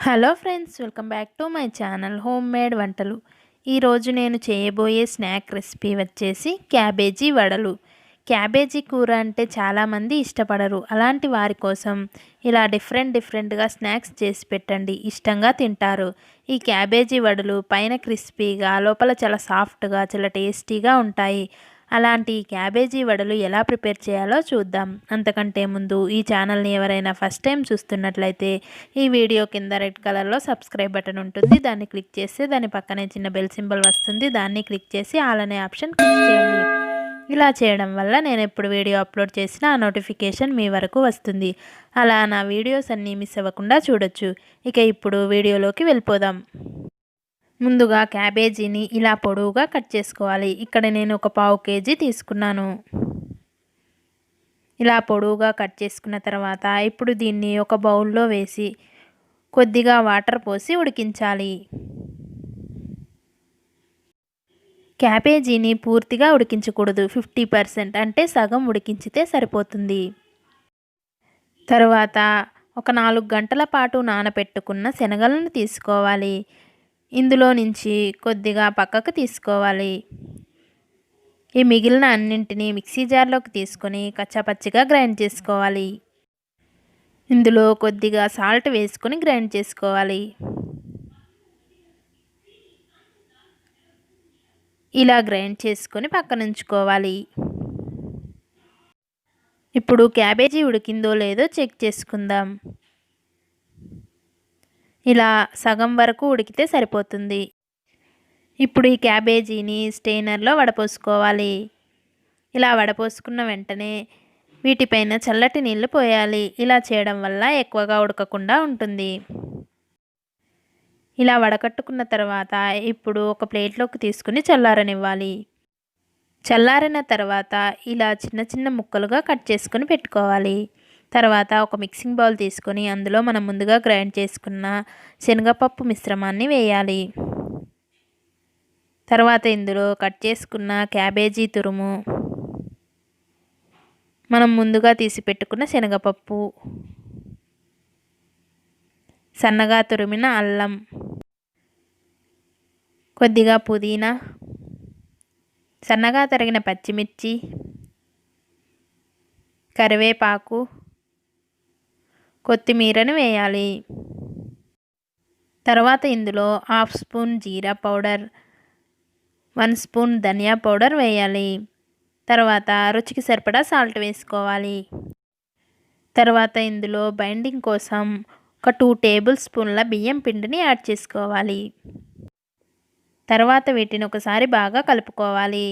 Hello friends, welcome back to my channel home made వంటలు. ఈరోజు నేను చేయబోయే స్నాక్ రెసిపీ వచ్చేసి క్యాబేజీ వడలు. క్యాబేజీ కూర అంటే చాలామంది ఇష్టపడరు. అలాంటి వారి కోసం ఇలా డిఫరెంట్గా స్నాక్స్ చేసి పెట్టండి, ఇష్టంగా తింటారు. ఈ క్యాబేజీ వడలు పైన క్రిస్పీగా, లోపల చాలా సాఫ్ట్గా, చాలా టేస్టీగా ఉంటాయి. అలాంటి క్యాబేజీ వడలు ఎలా ప్రిపేర్ చేయాలో చూద్దాం. అంతకంటే ముందు ఈ ఛానల్ని ఎవరైనా ఫస్ట్ టైం చూస్తున్నట్లయితే ఈ వీడియో కింద రెడ్ కలర్లో సబ్స్క్రైబ్ బటన్ ఉంటుంది. దాన్ని క్లిక్ చేస్తే దాని పక్కనే చిన్న బెల్ సింబల్ వస్తుంది. దాన్ని క్లిక్ చేసి ఆల్ అనే ఆప్షన్ క్లిక్ చేయండి. ఇలా చేయడం వల్ల నేను ఎప్పుడు వీడియో అప్లోడ్ చేసినా ఆ నోటిఫికేషన్ మీ వరకు వస్తుంది. అలా నా వీడియోస్ అన్నీ మిస్ అవ్వకుండా చూడొచ్చు. ఇక ఇప్పుడు వీడియోలోకి వెళ్ళిపోదాం. ముందుగా క్యాబేజీని ఇలా పొడవుగా కట్ చేసుకోవాలి. ఇక్కడ నేను ఒక పావు కేజీ తీసుకున్నాను. ఇలా పొడవుగా కట్ చేసుకున్న తర్వాత ఇప్పుడు దీన్ని ఒక బౌల్లో వేసి కొద్దిగా వాటర్ పోసి ఉడికించాలి. క్యాబేజీని పూర్తిగా ఉడికించకూడదు, 50% అంటే సగం ఉడికించితే సరిపోతుంది. తర్వాత ఒక 4 గంటల పాటు నానబెట్టుకున్న శనగలను తీసుకోవాలి. ఇందులో నుంచి కొద్దిగా పక్కకు తీసుకోవాలి. ఈ మిగిలిన అన్నింటినీ మిక్సీ జార్లోకి తీసుకొని కచ్చాపచ్చిగా గ్రైండ్ చేసుకోవాలి. ఇందులో కొద్దిగా సాల్ట్ వేసుకొని గ్రైండ్ చేసుకోవాలి. ఇలా గ్రైండ్ చేసుకొని పక్కన ఉంచుకోవాలి. ఇప్పుడు క్యాబేజీ ఉడికిందో లేదో చెక్ చేసుకుందాం. ఇలా సగం వరకు ఉడికితే సరిపోతుంది. ఇప్పుడు ఈ క్యాబేజీని స్టెయినర్లో వడపోసుకోవాలి. ఇలా వడపోసుకున్న వెంటనే వీటిపైన చల్లటి నీళ్లు పోయాలి. ఇలా చేయడం వల్ల ఎక్కువగా ఉడకకుండా ఉంటుంది. ఇలా వడకట్టుకున్న తర్వాత ఇప్పుడు ఒక ప్లేట్లోకి తీసుకుని చల్లారనివ్వాలి. చల్లారిన తర్వాత ఇలా చిన్న చిన్న ముక్కలుగా కట్ చేసుకొని పెట్టుకోవాలి. తర్వాత ఒక మిక్సింగ్ బౌల్ తీసుకొని అందులో మనం ముందుగా గ్రైండ్ చేసుకున్న శనగపప్పు మిశ్రమాన్ని వేయాలి. తర్వాత ఇందులో కట్ చేసుకున్న క్యాబేజీ తురుము, మనం ముందుగా తీసి పెట్టుకున్న శనగపప్పు, సన్నగా తురిమిన అల్లం, కొద్దిగా పుదీనా, సన్నగా తరిగిన పచ్చిమిర్చి, కరివేపాకు, కొత్తిమీరను వేయాలి. తర్వాత ఇందులో 1/2 స్పూన్ జీరా పౌడర్, 1 స్పూన్ ధనియా పౌడర్ వేయాలి. తర్వాత రుచికి సరిపడా సాల్ట్ వేసుకోవాలి. తర్వాత ఇందులో బైండింగ్ కోసం ఒక 2 టేబుల్ స్పూన్ల బియ్యం పిండిని యాడ్ చేసుకోవాలి. తర్వాత వీటిని ఒకసారి బాగా కలుపుకోవాలి.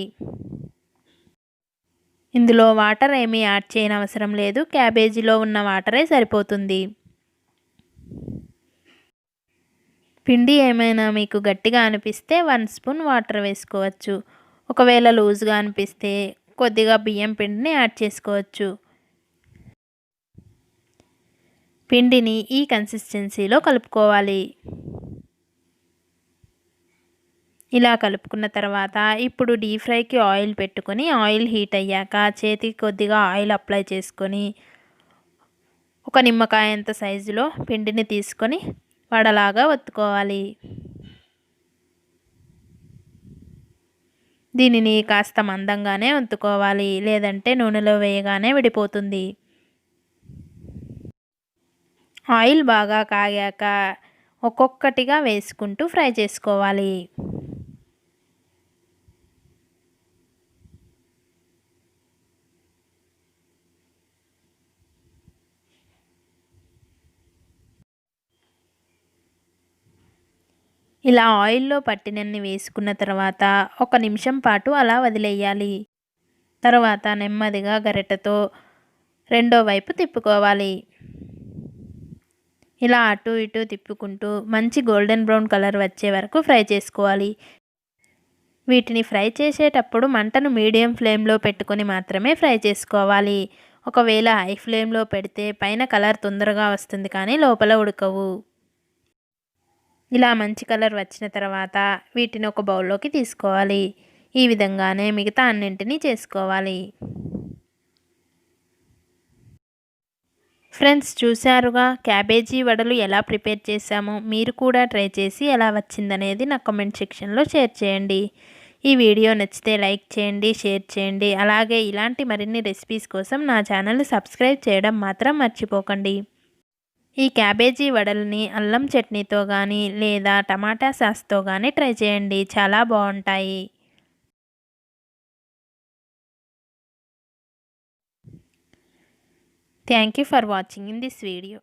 ఇందులో వాటర్ ఏమీ యాడ్ చేయనవసరం లేదు, క్యాబేజీలో ఉన్న వాటరే సరిపోతుంది. పిండి ఏమైనా మీకు గట్టిగా అనిపిస్తే 1 స్పూన్ వాటర్ వేసుకోవచ్చు. ఒకవేళ లూజ్గా అనిపిస్తే కొద్దిగా బియ్యం పిండిని యాడ్ చేసుకోవచ్చు. పిండిని ఈ కన్సిస్టెన్సీలో కలుపుకోవాలి. ఇలా కలుపుకున్న తర్వాత ఇప్పుడు డీప్ ఫ్రైకి ఆయిల్ పెట్టుకొని ఆయిల్ హీట్ అయ్యాక చేతికి కొద్దిగా ఆయిల్ అప్లై చేసుకొని ఒక నిమ్మకాయ అంత సైజులో పిండిని తీసుకొని వడలాగా ఒత్తుకోవాలి. దీనిని కాస్త మందంగానే ఒత్తుకోవాలి, లేదంటే నూనెలో వేయగానే విడిపోతుంది. ఆయిల్ బాగా కాగాక ఒక్కొక్కటిగా వేసుకుంటూ ఫ్రై చేసుకోవాలి. ఇలా ఆయిల్లో పట్టినన్ని వేసుకున్న తర్వాత 1 నిమిషం పాటు అలా వదిలేయాలి. తర్వాత నెమ్మదిగా గరిటెతో రెండో వైపు తిప్పుకోవాలి. ఇలా అటు ఇటు తిప్పుకుంటూ మంచి గోల్డెన్ బ్రౌన్ కలర్ వచ్చే వరకు ఫ్రై చేసుకోవాలి. వీటిని ఫ్రై చేసేటప్పుడు మంటను మీడియం ఫ్లేమ్లో పెట్టుకొని మాత్రమే ఫ్రై చేసుకోవాలి. ఒకవేళ హై ఫ్లేమ్లో పెడితే పైన కలర్ తొందరగా వస్తుంది, కానీ లోపల ఉడకవు. ఇలా మంచి కలర్ వచ్చిన తర్వాత వీటిని ఒక బౌల్లోకి తీసుకోవాలి. ఈ విధంగానే మిగతా అన్నింటినీ చేసుకోవాలి. ఫ్రెండ్స్, చూశారుగా క్యాబేజీ వడలు ఎలా ప్రిపేర్ చేశామో. మీరు కూడా ట్రై చేసి ఎలా వచ్చిందనేది నా కామెంట్ సెక్షన్లో షేర్ చేయండి. ఈ వీడియో నచ్చితే లైక్ చేయండి, షేర్ చేయండి. అలాగే ఇలాంటి మరిన్ని రెసిపీస్ కోసం నా ఛానల్ని సబ్స్క్రైబ్ చేయడం మాత్రం మర్చిపోకండి. ఈ క్యాబేజీ వడల్ని అల్లం చట్నీతో కానీ లేదా టమాటా సాస్తో కానీ ట్రై చేయండి, చాలా బాగుంటాయి. Thank you for watching in this video.